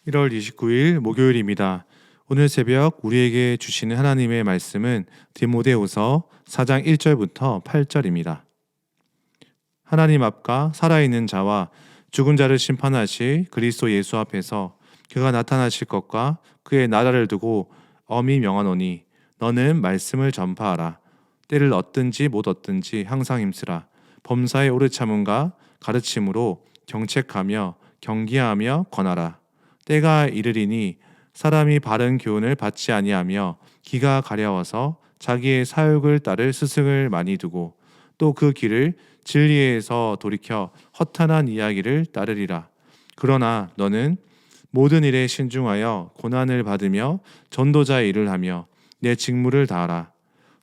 1월 29일 목요일입니다. 오늘 새벽 우리에게 주시는 하나님의 말씀은 디모데후서 4장 1절부터 8절입니다. 하나님 앞과 살아있는 자와 죽은 자를 심판하실 그리스도 예수 앞에서 그가 나타나실 것과 그의 나라를 두고 엄히 명하노니 너는 말씀을 전파하라. 때를 얻든지 못 얻든지 항상 힘쓰라. 범사의 오래 참음과 가르침으로 경책하며 경계하며 권하라. 때가 이르리니 사람이 바른 교훈을 받지 아니하며 기가 가려워서 자기의 사욕을 따를 스승을 많이 두고 또 그 길을 진리에서 돌이켜 허탄한 이야기를 따르리라. 그러나 너는 모든 일에 신중하여 고난을 받으며 전도자의 일을 하며 내 직무를 다하라.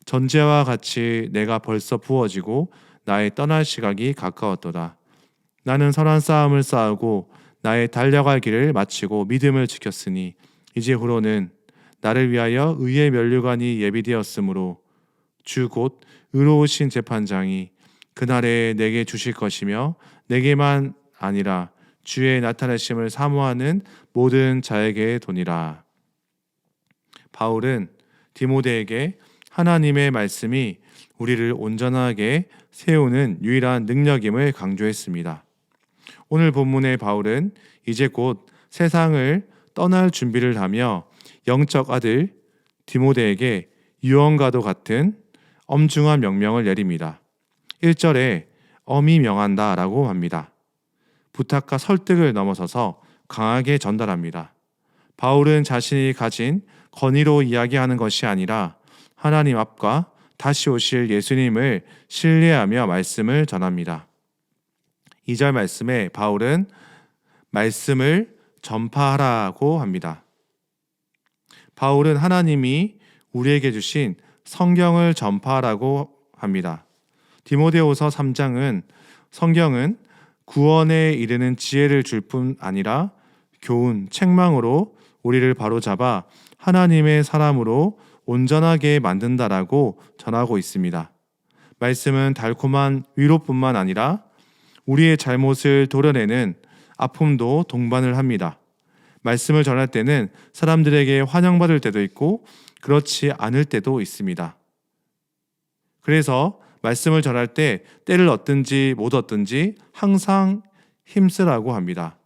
전제와 같이 내가 벌써 부어지고 나의 떠날 시각이 가까웠도다. 나는 선한 싸움을 싸우고 나의 달려갈 길을 마치고 믿음을 지켰으니 이제 후로는 나를 위하여 의의 면류관이 예비되었으므로 주 곧 의로우신 재판장이 그날에 내게 주실 것이며 내게만 아니라 주의 나타나심을 사모하는 모든 자에게 도니라. 바울은 디모데에게 하나님의 말씀이 우리를 온전하게 세우는 유일한 능력임을 강조했습니다. 오늘 본문의 바울은 이제 곧 세상을 떠날 준비를 하며 영적 아들 디모데에게 유언과도 같은 엄중한 명령을 내립니다. 1절에 엄히 명한다 라고 합니다. 부탁과 설득을 넘어서서 강하게 전달합니다. 바울은 자신이 가진 권위로 이야기하는 것이 아니라 하나님 앞과 다시 오실 예수님을 신뢰하며 말씀을 전합니다. 2절 말씀에 바울은 말씀을 전파하라고 합니다. 바울은 하나님이 우리에게 주신 성경을 전파하라고 합니다. 디모데후서 3장은 성경은 구원에 이르는 지혜를 줄 뿐 아니라 교훈, 책망으로 우리를 바로잡아 하나님의 사람으로 온전하게 만든다라고 전하고 있습니다. 말씀은 달콤한 위로뿐만 아니라 우리의 잘못을 도려내는 아픔도 동반을 합니다. 말씀을 전할 때는 사람들에게 환영받을 때도 있고 그렇지 않을 때도 있습니다. 그래서 말씀을 전할 때 때를 얻든지 못 얻든지 항상 힘쓰라고 합니다.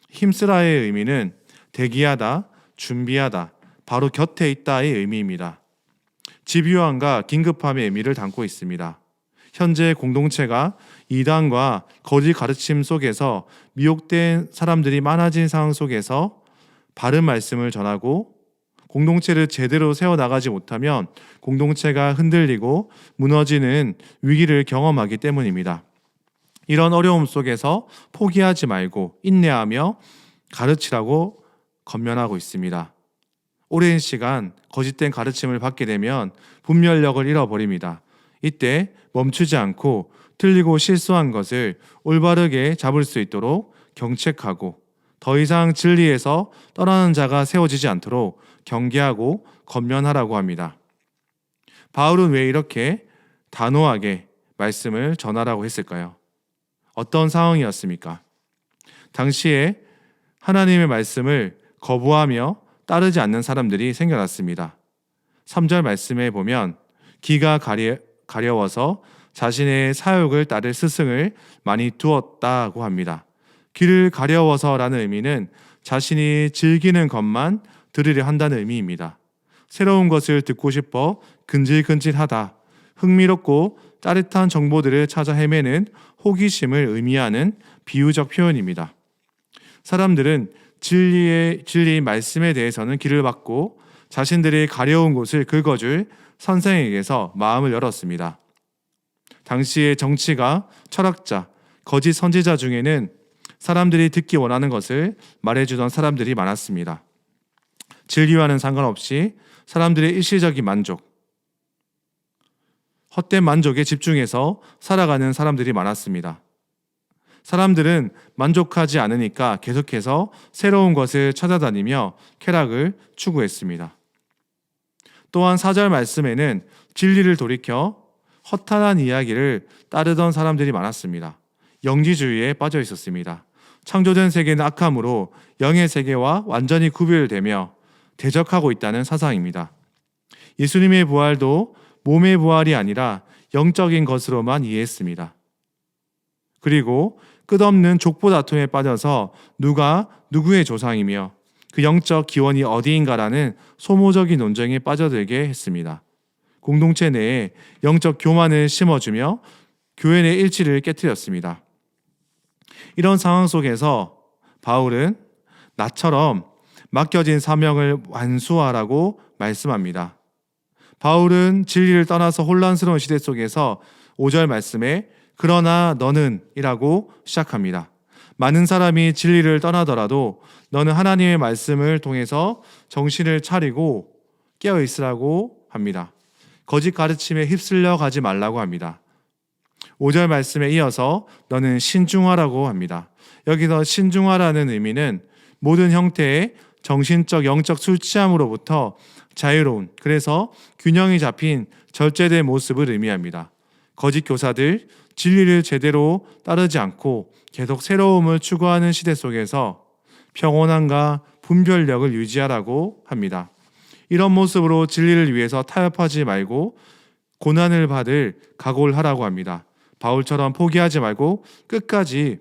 힘쓰라의 의미는 대기하다, 준비하다, 바로 곁에 있다의 의미입니다. 집요함과 긴급함의 의미를 담고 있습니다. 현재 공동체가 이단과 거짓 가르침 속에서 미혹된 사람들이 많아진 상황 속에서 바른 말씀을 전하고 공동체를 제대로 세워나가지 못하면 공동체가 흔들리고 무너지는 위기를 경험하기 때문입니다. 이런 어려움 속에서 포기하지 말고 인내하며 가르치라고 권면하고 있습니다. 오랜 시간 거짓된 가르침을 받게 되면 분별력을 잃어버립니다. 이때 멈추지 않고 틀리고 실수한 것을 올바르게 잡을 수 있도록 경책하고 더 이상 진리에서 떠나는 자가 세워지지 않도록 경계하고 권면하라고 합니다. 바울은 왜 이렇게 단호하게 말씀을 전하라고 했을까요? 어떤 상황이었습니까? 당시에 하나님의 말씀을 거부하며 따르지 않는 사람들이 생겨났습니다. 3절 말씀에 보면 기가 가려워서 자신의 사욕을 따를 스승을 많이 두었다고 합니다. 귀를 가려워서라는 의미는 자신이 즐기는 것만 들으려 한다는 의미입니다. 새로운 것을 듣고 싶어 근질근질하다, 흥미롭고 짜릿한 정보들을 찾아 헤매는 호기심을 의미하는 비유적 표현입니다. 사람들은 진리의 말씀에 대해서는 귀를 막고 자신들의 가려운 곳을 긁어줄 선생에게서 마음을 열었습니다. 당시의 정치가, 철학자, 거짓 선지자 중에는 사람들이 듣기 원하는 것을 말해주던 사람들이 많았습니다. 진리와는 상관없이 사람들의 일시적인 만족, 헛된 만족에 집중해서 살아가는 사람들이 많았습니다. 사람들은 만족하지 않으니까 계속해서 새로운 것을 찾아다니며 쾌락을 추구했습니다. 또한 4절 말씀에는 진리를 돌이켜 허탄한 이야기를 따르던 사람들이 많았습니다. 영지주의에 빠져 있었습니다. 창조된 세계는 악함으로 영의 세계와 완전히 구별되며 대적하고 있다는 사상입니다. 예수님의 부활도 몸의 부활이 아니라 영적인 것으로만 이해했습니다. 그리고 끝없는 족보 다툼에 빠져서 누가 누구의 조상이며 그 영적 기원이 어디인가라는 소모적인 논쟁에 빠져들게 했습니다. 공동체 내에 영적 교만을 심어주며 교회 내 일치를 깨뜨렸습니다. 이런 상황 속에서 바울은 나처럼 맡겨진 사명을 완수하라고 말씀합니다. 바울은 진리를 떠나서 혼란스러운 시대 속에서 5절 말씀에 그러나 너는 이라고 시작합니다. 많은 사람이 진리를 떠나더라도 너는 하나님의 말씀을 통해서 정신을 차리고 깨어 있으라고 합니다. 거짓 가르침에 휩쓸려 가지 말라고 합니다. 5절 말씀에 이어서 너는 신중하라고 합니다. 여기서 신중하라는 의미는 모든 형태의 정신적, 영적 술 취함으로부터 자유로운, 그래서 균형이 잡힌 절제된 모습을 의미합니다. 거짓 교사들, 진리를 제대로 따르지 않고 계속 새로움을 추구하는 시대 속에서 평온함과 분별력을 유지하라고 합니다. 이런 모습으로 진리를 위해서 타협하지 말고 고난을 받을 각오를 하라고 합니다. 바울처럼 포기하지 말고 끝까지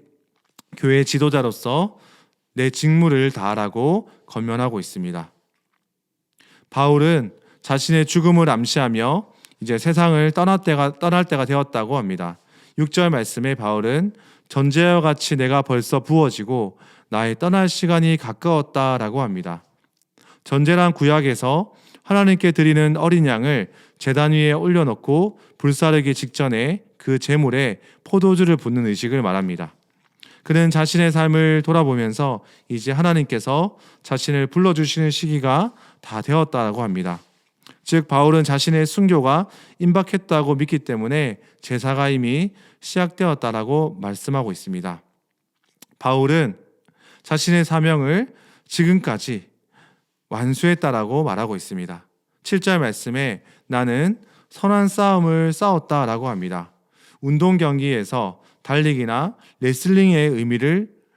교회 지도자로서 내 직무를 다하라고 권면하고 있습니다. 바울은 자신의 죽음을 암시하며 이제 세상을 떠날 때가 되었다고 합니다. 6절 말씀에 바울은 전제와 같이 내가 벌써 부어지고 나의 떠날 시간이 가까웠다라고 합니다. 전제란 구약에서 하나님께 드리는 어린 양을 제단 위에 올려놓고 불사르기 직전에 그 제물에 포도주를 붓는 의식을 말합니다. 그는 자신의 삶을 돌아보면서 이제 하나님께서 자신을 불러주시는 시기가 다 되었다고 합니다. 즉 바울은 자신의 순교가 임박했다고 믿기 때문에 제사가 이미 시작되었다라고 말씀하고 있습니다. 바울은 자신의 사명을 지금까지 완수했다라고 말하고 있습니다. 7절 말씀에 나는 선한 싸움을 싸웠다라고 합니다. 운동 경기에서 달리기나 레슬링의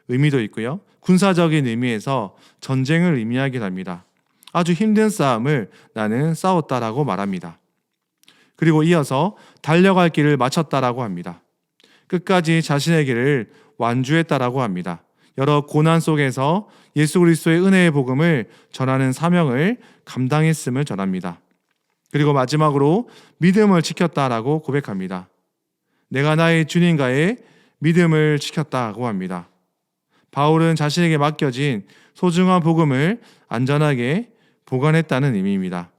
의미도 있고요. 군사적인 의미에서 전쟁을 의미하기도 합니다. 아주 힘든 싸움을 나는 싸웠다라고 말합니다. 그리고 이어서 달려갈 길을 마쳤다라고 합니다. 끝까지 자신의 길을 완주했다라고 합니다. 여러 고난 속에서 예수 그리스도의 은혜의 복음을 전하는 사명을 감당했음을 전합니다. 그리고 마지막으로 믿음을 지켰다라고 고백합니다. 내가 나의 주님과의 믿음을 지켰다고 합니다. 바울은 자신에게 맡겨진 소중한 복음을 안전하게 보관했다는 의미입니다.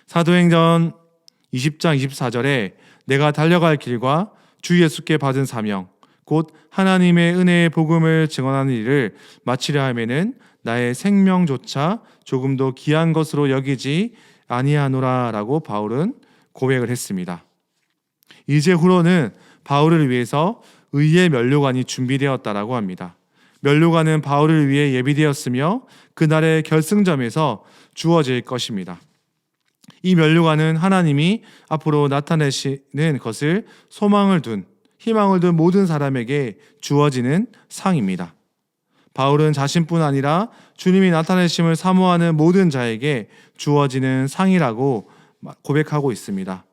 사도행전 20장 24절에 내가 달려갈 길과 주 예수께 받은 사명 곧 하나님의 은혜의 복음을 증언하는 일을 마치려 하면은 나의 생명조차 조금도 귀한 것으로 여기지 아니하노라라고 바울은 고백을 했습니다. 이제 후로는 바울을 위해서 의의 면류관이 준비되었다라고 합니다. 면류관은 바울을 위해 예비되었으며 그날의 결승점에서 주어질 것입니다. 이 면류관은 하나님이 앞으로 나타내시는 것을 희망을 둔 모든 사람에게 주어지는 상입니다. 바울은 자신뿐 아니라 주님이 나타내심을 사모하는 모든 자에게 주어지는 상이라고 고백하고 있습니다.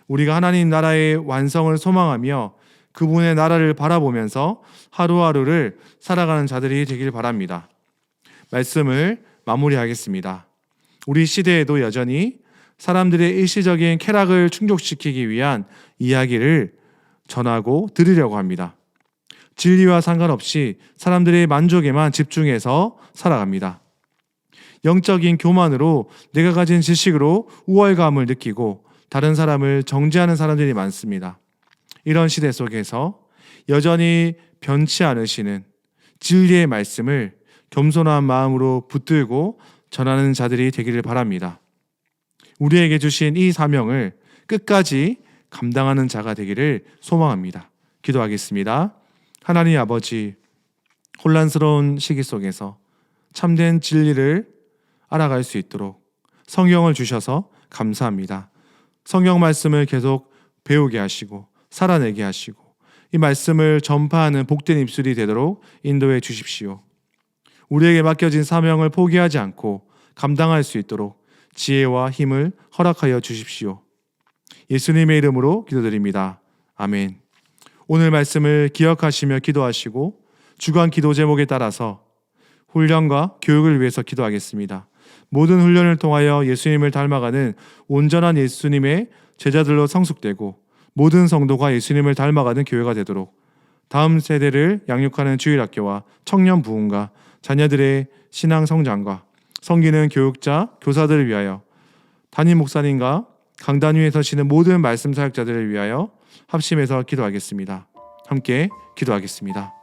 우리가 하나님 나라의 완성을 소망하며 그분의 나라를 바라보면서 하루하루를 살아가는 자들이 되길 바랍니다. 말씀을 마무리하겠습니다. 우리 시대에도 여전히 사람들의 일시적인 쾌락을 충족시키기 위한 이야기를 전하고 들으려고 합니다. 진리와 상관없이 사람들의 만족에만 집중해서 살아갑니다. 영적인 교만으로 내가 가진 지식으로 우월감을 느끼고 다른 사람을 정죄하는 사람들이 많습니다. 이런 시대 속에서 여전히 변치 않으시는 진리의 말씀을 겸손한 마음으로 붙들고 전하는 자들이 되기를 바랍니다. 우리에게 주신 이 사명을 끝까지 감당하는 자가 되기를 소망합니다. 기도하겠습니다. 하나님 아버지, 혼란스러운 시기 속에서 참된 진리를 알아갈 수 있도록 성경을 주셔서 감사합니다. 성경 말씀을 계속 배우게 하시고 살아내게 하시고 이 말씀을 전파하는 복된 입술이 되도록 인도해 주십시오. 우리에게 맡겨진 사명을 포기하지 않고 감당할 수 있도록 지혜와 힘을 허락하여 주십시오. 예수님의 이름으로 기도드립니다. 아멘. 오늘 말씀을 기억하시며 기도하시고 주간 기도 제목에 따라서 훈련과 교육을 위해서 기도하겠습니다. 모든 훈련을 통하여 예수님을 닮아가는 온전한 예수님의 제자들로 성숙되고 모든 성도가 예수님을 닮아가는 교회가 되도록 다음 세대를 양육하는 주일학교와 청년 부흥과 자녀들의 신앙 성장과 섬기는 교육자, 교사들을 위하여 담임 목사님과 강단 위에 서시는 모든 말씀 사역자들을 위하여 합심해서 기도하겠습니다. 함께 기도하겠습니다.